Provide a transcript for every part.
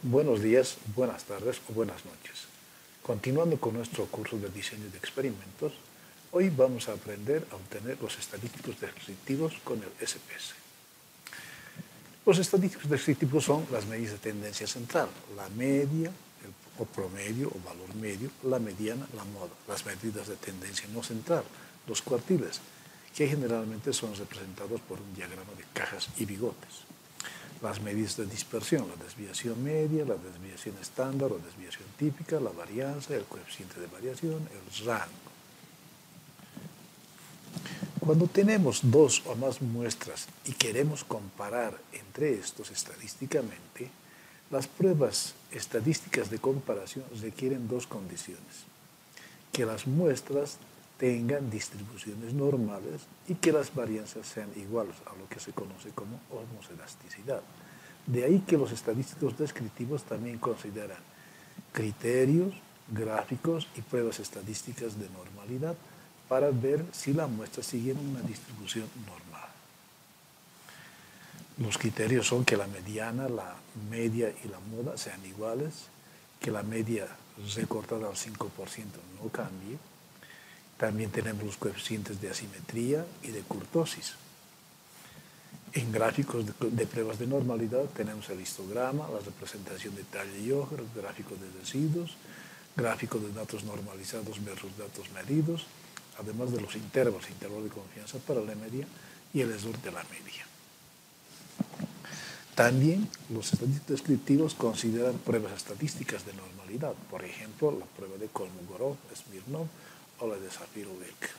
Buenos días, buenas tardes o buenas noches. Continuando con nuestro curso de diseño de experimentos, hoy vamos a aprender a obtener los estadísticos descriptivos con el SPS. Los estadísticos descriptivos son las medidas de tendencia central, la media, o promedio o valor medio, la mediana, la moda, las medidas de tendencia no central, los cuartiles, que generalmente son representados por un diagrama de cajas y bigotes. Las medidas de dispersión, la desviación media, la desviación estándar o desviación típica, la varianza, el coeficiente de variación, el rango. Cuando tenemos dos o más muestras y queremos comparar entre estos estadísticamente, las pruebas estadísticas de comparación requieren dos condiciones: que las muestras tengan distribuciones normales y que las varianzas sean iguales a lo que se conoce como homoscedasticidad. De ahí que los estadísticos descriptivos también consideran criterios, gráficos y pruebas estadísticas de normalidad para ver si la muestra sigue una distribución normal. Los criterios son que la mediana, la media y la moda sean iguales, que la media recortada al 5% no cambie. También tenemos los coeficientes de asimetría y de kurtosis. En gráficos de pruebas de normalidad tenemos el histograma, la representación de talla y hoja, gráfico de residuos, gráfico de datos normalizados versus datos medidos, además de los intervalos de confianza para la media y el error de la media. También los estadísticos descriptivos consideran pruebas estadísticas de normalidad, por ejemplo, la prueba de Kolmogorov-Smirnov o la de Shapiro-Wilk.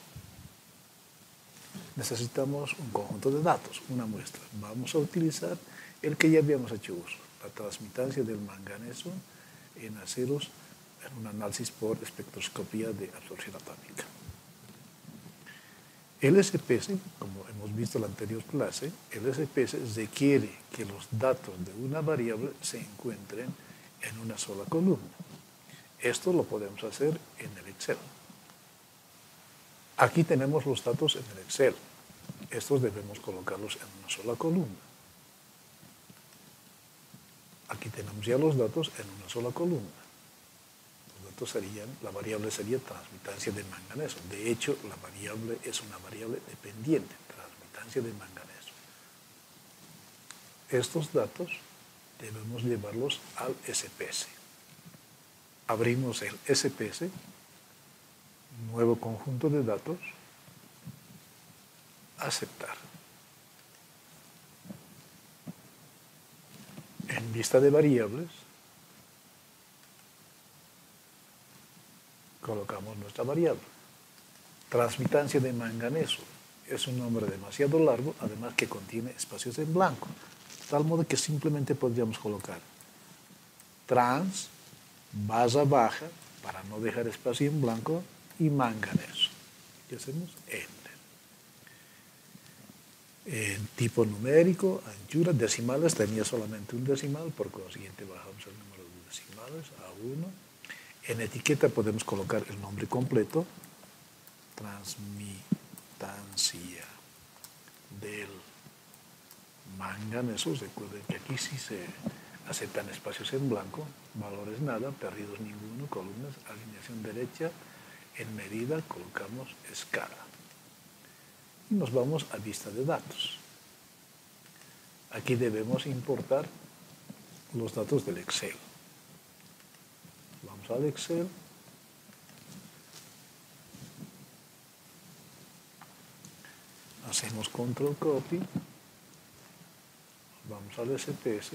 Necesitamos un conjunto de datos, una muestra. Vamos a utilizar el que ya habíamos hecho uso, la transmitancia del manganeso en aceros en un análisis por espectroscopía de absorción atómica. El SPS, como hemos visto en la anterior clase, el SPS requiere que los datos de una variable se encuentren en una sola columna. Esto lo podemos hacer en el Excel. Aquí tenemos los datos en el Excel. Estos debemos colocarlos en una sola columna. Aquí tenemos ya los datos en una sola columna. Los datos serían, la variable sería transmitancia de manganeso. De hecho, la variable es una variable dependiente, transmitancia de manganeso. Estos datos debemos llevarlos al SPS. Abrimos el SPS, nuevo conjunto de datos, aceptar. En vista de variables, colocamos nuestra variable. Transmitancia de manganeso es un nombre demasiado largo, además que contiene espacios en blanco, de tal modo que simplemente podríamos colocar trans, barra baja, para no dejar espacio en blanco, y manganeso. Y hacemos enter. En tipo numérico, anchura, decimales, tenía solamente un decimal, por consiguiente bajamos el número de decimales a 1. En etiqueta podemos colocar el nombre completo, transmitancia del manganeso. Recuerden que aquí sí se aceptan espacios en blanco, valores nada, perdidos ninguno, columnas, alineación derecha, en medida colocamos escala. Y nos vamos a vista de datos. Aquí debemos importar los datos del Excel. Vamos al Excel. Hacemos control copy. Vamos al SPS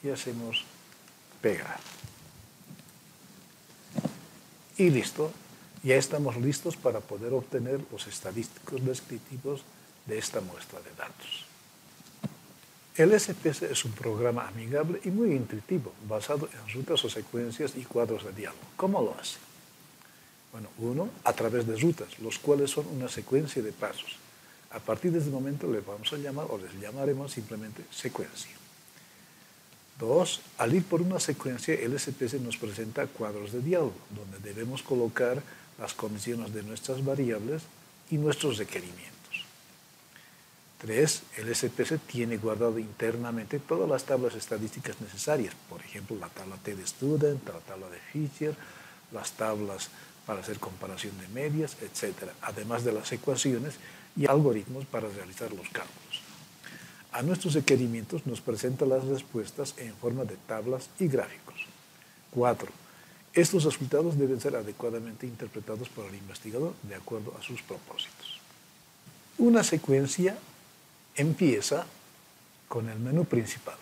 y hacemos pegar. Y listo. Ya estamos listos para poder obtener los estadísticos descriptivos de esta muestra de datos. El SPS es un programa amigable y muy intuitivo, basado en rutas o secuencias y cuadros de diálogo. ¿Cómo lo hace? Bueno, uno, a través de rutas, los cuales son una secuencia de pasos. A partir de ese momento le vamos a llamar, o les llamaremos simplemente secuencia. Dos, al ir por una secuencia, el SPS nos presenta cuadros de diálogo, donde debemos colocar las condiciones de nuestras variables y nuestros requerimientos. 3. El SPSS tiene guardado internamente todas las tablas estadísticas necesarias, por ejemplo, la tabla T de Student, la tabla de Fisher, las tablas para hacer comparación de medias, etc., además de las ecuaciones y algoritmos para realizar los cálculos. A nuestros requerimientos nos presenta las respuestas en forma de tablas y gráficos. 4. Estos resultados deben ser adecuadamente interpretados por el investigador de acuerdo a sus propósitos. Una secuencia empieza con el menú principal.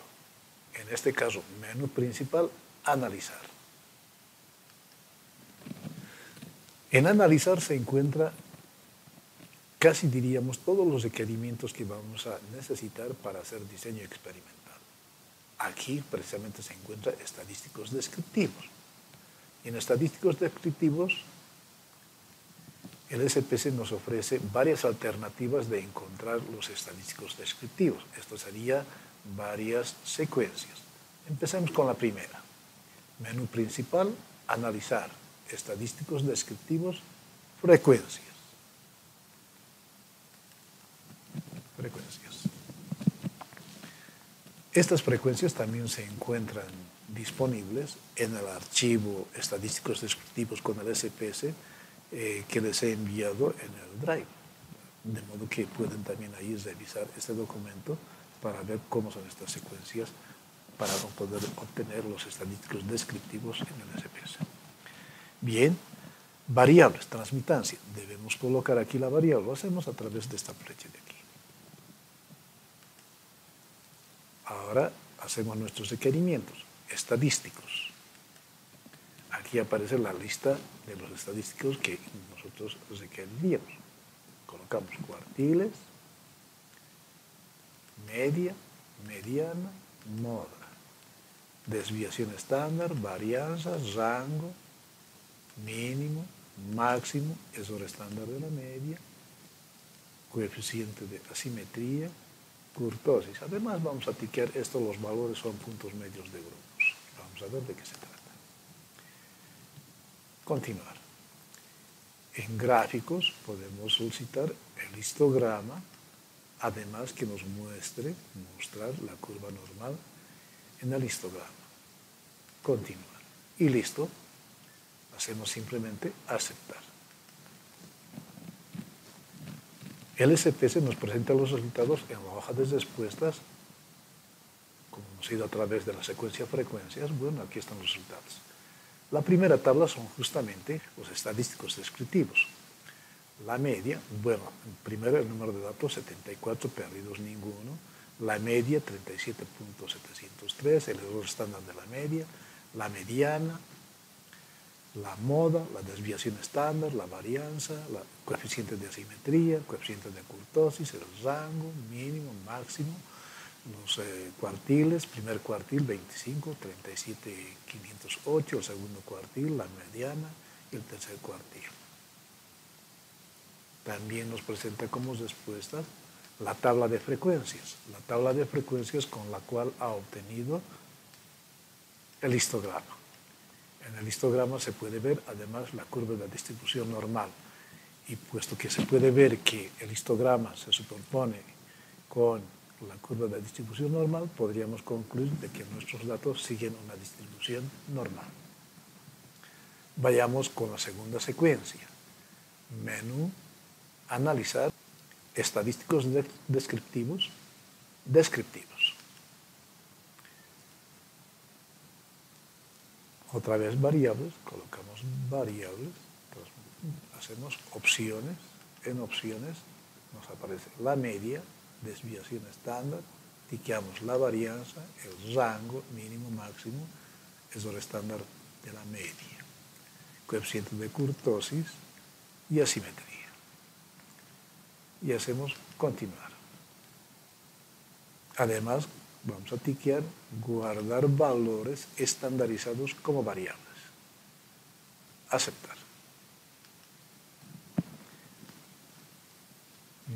En este caso, menú principal, analizar. En analizar se encuentra, casi diríamos, todos los requerimientos que vamos a necesitar para hacer diseño experimental. Aquí precisamente se encuentran estadísticos descriptivos. En estadísticos descriptivos, el SPSS nos ofrece varias alternativas de encontrar los estadísticos descriptivos. Esto sería varias secuencias. Empezamos con la primera. Menú principal, analizar. Estadísticos descriptivos, frecuencias. Estas frecuencias también se encuentran disponibles en el archivo estadísticos descriptivos con el SPSS que les he enviado en el Drive. De modo que pueden también ahí revisar este documento para ver cómo son estas secuencias para poder obtener los estadísticos descriptivos en el SPSS. Bien, variables, transmitancia. Debemos colocar aquí la variable. Lo hacemos a través de esta flecha de aquí. Ahora hacemos nuestros requerimientos estadísticos. Aquí aparece la lista de los estadísticos que nosotros requeriríamos. Colocamos cuartiles, media, mediana, moda, desviación estándar, varianza, rango, mínimo, máximo, error estándar de la media, coeficiente de asimetría, kurtosis. Además vamos a tiquear esto, los valores son puntos medios de grupos. Vamos a ver de qué se trata. Continuar. En gráficos podemos solicitar el histograma, además que nos mostrar la curva normal en el histograma. Continuar. Y listo. Hacemos simplemente aceptar. El SPSS nos presenta los resultados en la hoja de respuestas, como hemos ido a través de la secuencia frecuencias. Bueno, aquí están los resultados. La primera tabla son justamente los estadísticos descriptivos. La media, bueno, primero el número de datos 74, perdidos ninguno. La media 37.703, el error estándar de la media. La mediana, la moda, la desviación estándar, la varianza, el coeficiente de asimetría, coeficiente de kurtosis, el rango, mínimo, máximo, los cuartiles, primer cuartil 25, 37.508, el segundo cuartil, la mediana y el tercer cuartil. También nos presenta como respuesta la tabla de frecuencias con la cual ha obtenido el histograma. En el histograma se puede ver además la curva de la distribución normal, y puesto que se puede ver que el histograma se superpone con la curva de la distribución normal, podríamos concluir de que nuestros datos siguen una distribución normal. Vayamos con la segunda secuencia. Menú, analizar, estadísticos descriptivos. Otra vez variables, colocamos variables, entonces hacemos opciones. En opciones nos aparece la media, desviación estándar, tiqueamos la varianza, el rango, mínimo, máximo, error estándar de la media, coeficiente de kurtosis y asimetría. Y hacemos continuar. Además, vamos a tiquear guardar valores estandarizados como variables. Aceptar.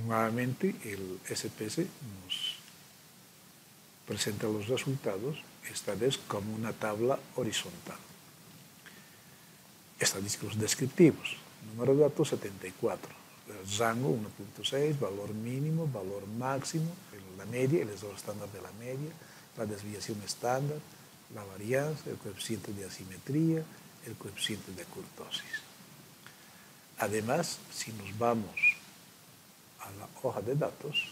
Nuevamente el SPSS nos presenta los resultados, esta vez como una tabla horizontal. Estadísticos descriptivos. Número de datos 74. el rango 1.6, valor mínimo, valor máximo, la media, el error estándar de la media, la desviación estándar, la varianza, el coeficiente de asimetría, el coeficiente de kurtosis. Además, si nos vamos a la hoja de datos,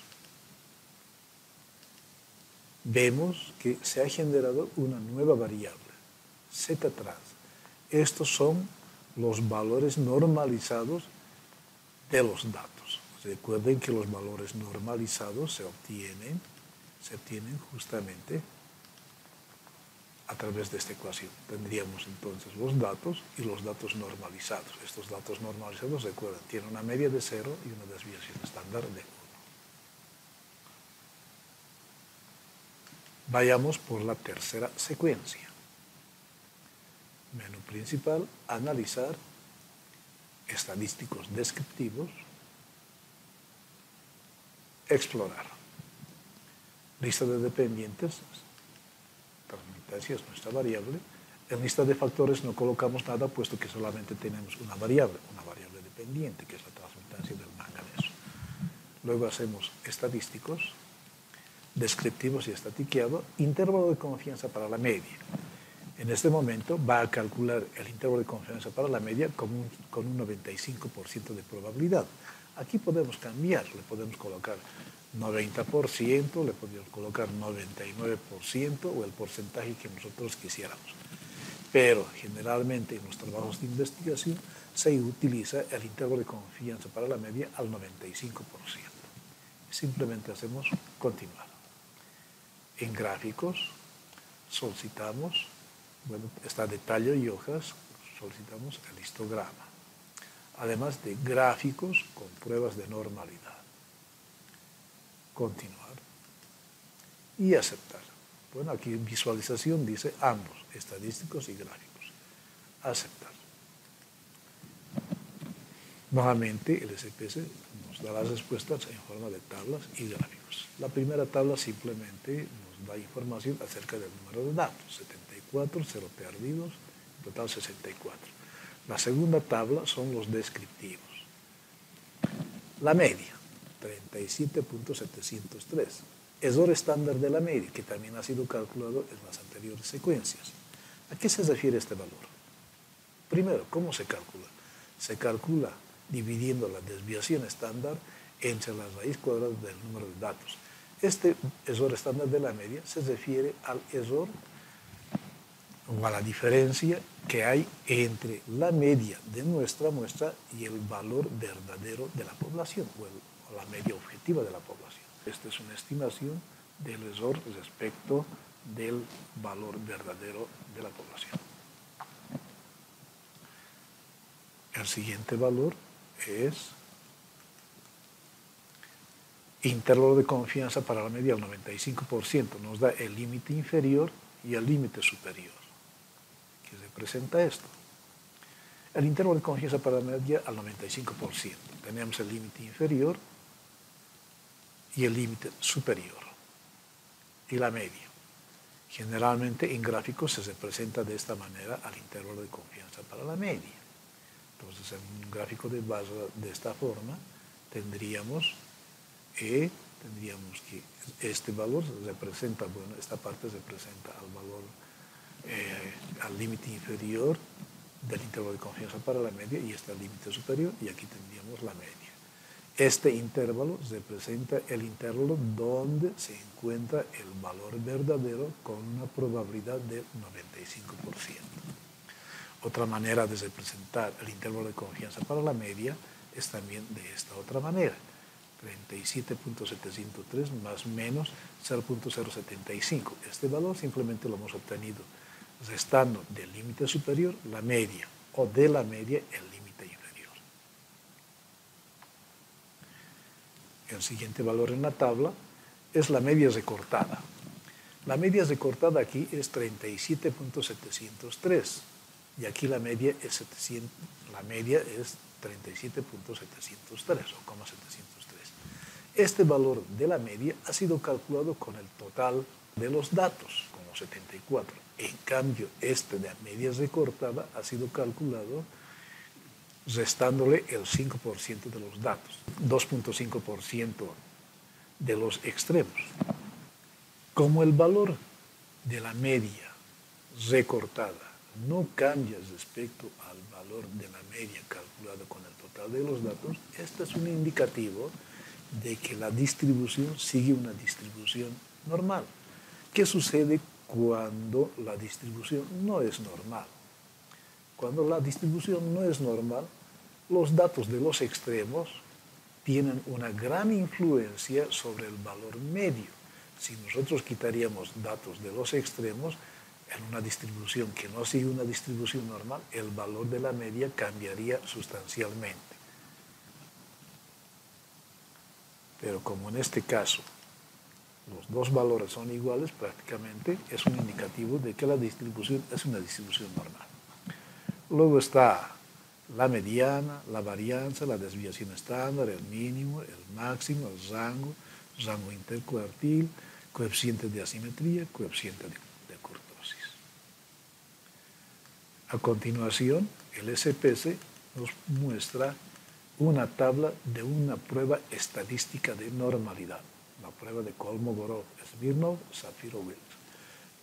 vemos que se ha generado una nueva variable, z-trans. Estos son los valores normalizados de los datos. Recuerden que los valores normalizados se obtienen justamente a través de esta ecuación. Tendríamos entonces los datos y los datos normalizados. Estos datos normalizados, recuerden, tienen una media de 0 y una desviación estándar de 1. Vayamos por la tercera secuencia. Menú principal, analizar, estadísticos descriptivos, explorar. Lista de dependientes, transmitancia es nuestra variable. En lista de factores no colocamos nada, puesto que solamente tenemos una variable dependiente, que es la transmitancia del manganeso. Luego hacemos estadísticos, descriptivos y estatiqueado, intervalo de confianza para la media. En este momento va a calcular el intervalo de confianza para la media con un 95% de probabilidad. Aquí podemos cambiar, le podemos colocar 90%, le podemos colocar 99% o el porcentaje que nosotros quisiéramos. Pero generalmente en los trabajos de investigación se utiliza el intervalo de confianza para la media al 95%. Simplemente hacemos continuar. En gráficos solicitamos, está detalle y hojas, solicitamos el histograma. Además de gráficos con pruebas de normalidad. Continuar. Y aceptar. Bueno, aquí visualización dice ambos, estadísticos y gráficos. Aceptar. Nuevamente el SPS nos da las respuestas en forma de tablas y gráficos. La primera tabla simplemente nos da información acerca del número de datos, 74, 0 perdidos, en total 64. La segunda tabla son los descriptivos. La media, 37.703. Error estándar de la media, que también ha sido calculado en las anteriores secuencias. ¿A qué se refiere este valor? Primero, ¿cómo se calcula? Se calcula dividiendo la desviación estándar entre la raíz cuadrada del número de datos. Este error estándar de la media se refiere al error o a la diferencia que hay entre la media de nuestra muestra y el valor verdadero de la población, o la media objetiva de la población. Esta es una estimación del error respecto del valor verdadero de la población. El siguiente valor es intervalo de confianza para la media al 95%. Nos da el límite inferior y el límite superior. ¿Qué representa esto? El intervalo de confianza para la media al 95%. Tenemos el límite inferior y el límite superior. Y la media. Generalmente en gráficos se representa de esta manera al intervalo de confianza para la media. Entonces, en un gráfico de base de esta forma, tendríamos que este valor representa, esta parte representa al valor, al límite inferior del intervalo de confianza para la media y este al límite superior, y aquí tendríamos la media. Este intervalo representa el intervalo donde se encuentra el valor verdadero con una probabilidad del 95%. Otra manera de representar el intervalo de confianza para la media es también de esta otra manera. 37.703 más menos 0.075. Este valor simplemente lo hemos obtenido restando del límite superior la media o de la media el límite inferior. El siguiente valor en la tabla es la media recortada. La media recortada aquí es 37.703 y aquí la media es 37.703 o 703. Este valor de la media ha sido calculado con el total de los datos, como 74. En cambio, este de la media recortada ha sido calculado restándole el 5% de los datos, 2.5% de los extremos. Como el valor de la media recortada no cambia respecto al valor de la media calculada con el total de los datos, este es un indicativo de que la distribución sigue una distribución normal. ¿Qué sucede cuando la distribución no es normal? Cuando la distribución no es normal, los datos de los extremos tienen una gran influencia sobre el valor medio. Si nosotros quitaríamos datos de los extremos, en una distribución que no sigue una distribución normal, el valor de la media cambiaría sustancialmente. Pero como en este caso los dos valores son iguales, prácticamente es un indicativo de que la distribución es una distribución normal. Luego está la mediana, la varianza, la desviación estándar, el mínimo, el máximo, el rango intercuartil, coeficiente de asimetría, coeficiente de kurtosis. A continuación, el SPS nos muestra una tabla de una prueba estadística de normalidad, la prueba de Kolmogorov, Smirnov, Shapiro-Wilk.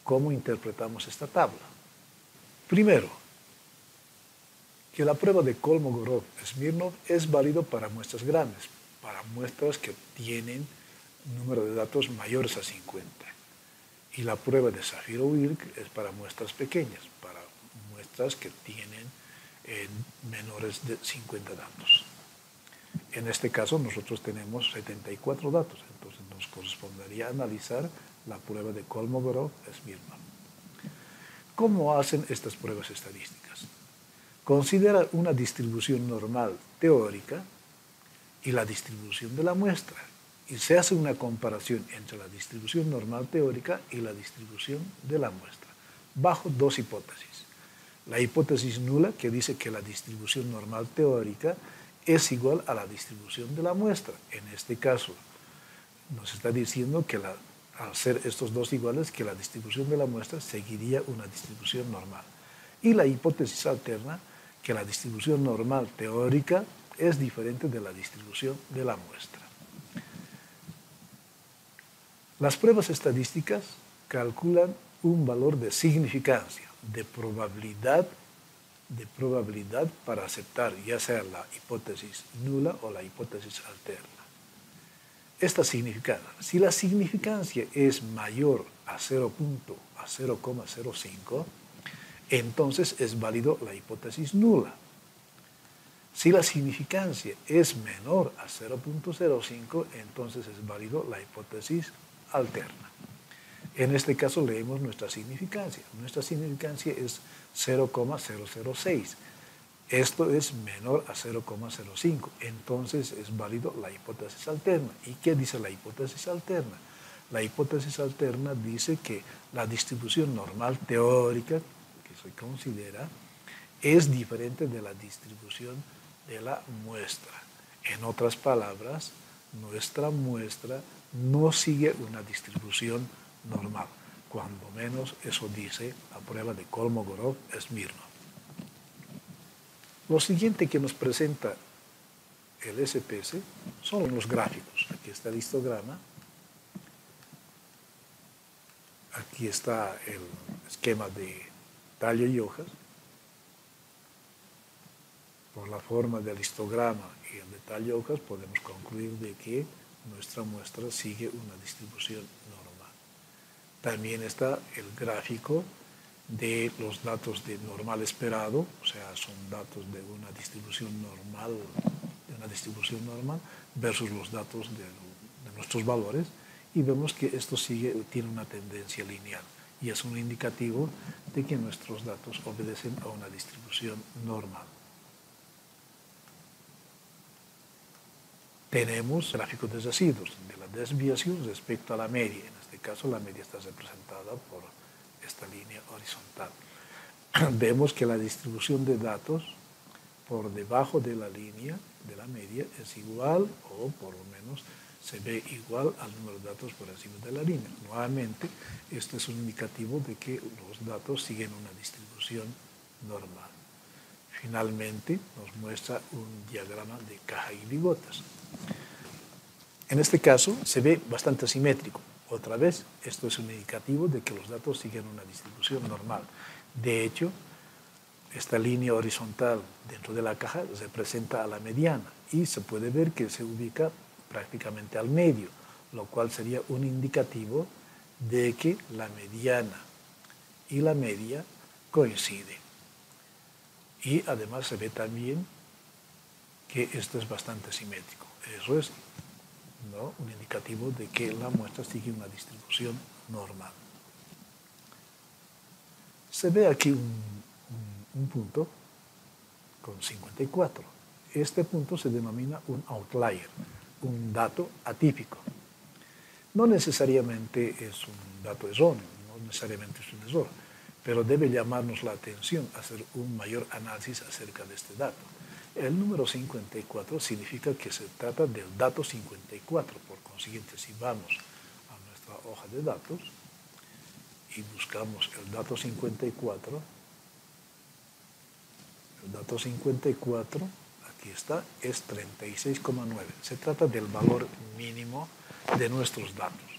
¿Cómo interpretamos esta tabla? Primero, que la prueba de Kolmogorov-Smirnov es válido para muestras grandes, para muestras que tienen número de datos mayores a 50. Y la prueba de Shapiro-Wilk es para muestras pequeñas, para muestras que tienen menores de 50 datos. En este caso nosotros tenemos 74 datos, entonces nos correspondería analizar la prueba de Kolmogorov-Smirnov. ¿Cómo hacen estas pruebas estadísticas? Considera una distribución normal teórica y la distribución de la muestra, y se hace una comparación entre la distribución normal teórica y la distribución de la muestra, bajo dos hipótesis. La hipótesis nula, que dice que la distribución normal teórica es igual a la distribución de la muestra. En este caso, nos está diciendo que al ser estos dos iguales, que la distribución de la muestra seguiría una distribución normal. Y la hipótesis alterna, que la distribución normal teórica es diferente de la distribución de la muestra. Las pruebas estadísticas calculan un valor de significancia, de probabilidad para aceptar ya sea la hipótesis nula o la hipótesis alterna. Esta significancia, si la significancia es mayor a 0.05, entonces es válido la hipótesis nula. Si la significancia es menor a 0.05, entonces es válido la hipótesis alterna. En este caso leemos nuestra significancia. Nuestra significancia es 0,006. Esto es menor a 0,05. Entonces es válido la hipótesis alterna. ¿Y qué dice la hipótesis alterna? La hipótesis alterna dice que la distribución normal teórica que se considera es diferente de la distribución de la muestra. En otras palabras, nuestra muestra no sigue una distribución normal. Cuando menos eso dice la prueba de Kolmogorov-Smirnov. Lo siguiente que nos presenta el SPS son los gráficos. Aquí está el histograma. Aquí está el esquema de tallo y hojas. Por la forma del histograma y el de tallo y hojas podemos concluir de que nuestra muestra sigue una distribución normal. También está el gráfico de los datos de normal esperado, o sea, son datos de una distribución normal, versus los datos de nuestros valores, y vemos que esto tiene una tendencia lineal y es un indicativo de que nuestros datos obedecen a una distribución normal. Tenemos gráficos de residuos, de la desviación respecto a la media. En este caso la media está representada por esta línea horizontal. Vemos que la distribución de datos por debajo de la línea de la media es igual, o por lo menos se ve igual al número de datos por encima de la línea. Nuevamente, esto es un indicativo de que los datos siguen una distribución normal. Finalmente nos muestra un diagrama de caja y bigotes. En este caso se ve bastante simétrico. Otra vez, esto es un indicativo de que los datos siguen una distribución normal. De hecho, esta línea horizontal dentro de la caja representa a la mediana y se puede ver que se ubica prácticamente al medio, lo cual sería un indicativo de que la mediana y la media coinciden. Y además se ve también que esto es bastante simétrico. Eso es, ¿no?, un indicativo de que la muestra sigue una distribución normal. Se ve aquí un punto con 54. Este punto se denomina un outlier, un dato atípico. No necesariamente es un dato erróneo, no necesariamente es un error, pero debe llamarnos la atención hacer un mayor análisis acerca de este dato. El número 54 significa que se trata del dato 54. Por consiguiente, si vamos a nuestra hoja de datos y buscamos el dato 54, aquí está, es 36,9. Se trata del valor mínimo de nuestros datos.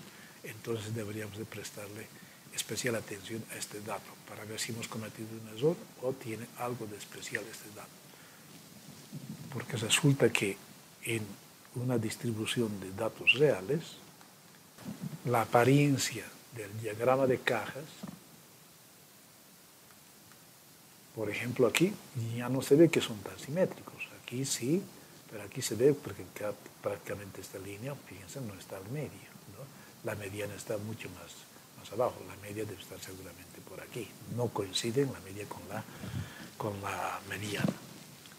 Entonces deberíamos de prestarle especial atención a este dato para ver si hemos cometido un error o tiene algo de especial este dato. Porque resulta que en una distribución de datos reales, la apariencia del diagrama de cajas, por ejemplo aquí, ya no se ve que son tan simétricos. Aquí sí, pero aquí se ve porque prácticamente esta línea, fíjense, no está al medio, ¿no? La mediana está mucho más abajo, la media debe estar seguramente por aquí. No coinciden la media con la mediana,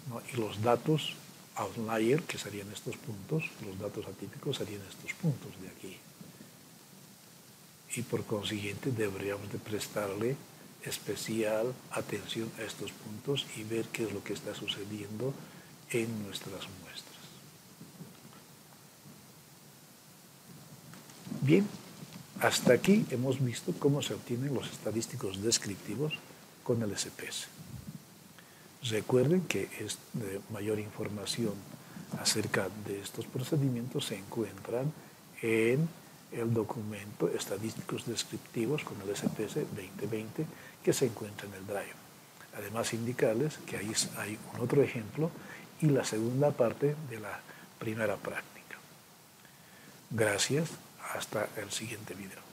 ¿no? Y los datos outlier, que serían estos puntos, los datos atípicos serían estos puntos de aquí. Y por consiguiente deberíamos de prestarle especial atención a estos puntos y ver qué es lo que está sucediendo en nuestras muestras. Bien, hasta aquí hemos visto cómo se obtienen los estadísticos descriptivos con el SPS. Recuerden que mayor información acerca de estos procedimientos se encuentran en el documento Estadísticos Descriptivos con el SPS 2020 que se encuentra en el Drive. Además, indicarles que ahí hay un otro ejemplo y la segunda parte de la primera práctica. Gracias, hasta el siguiente video.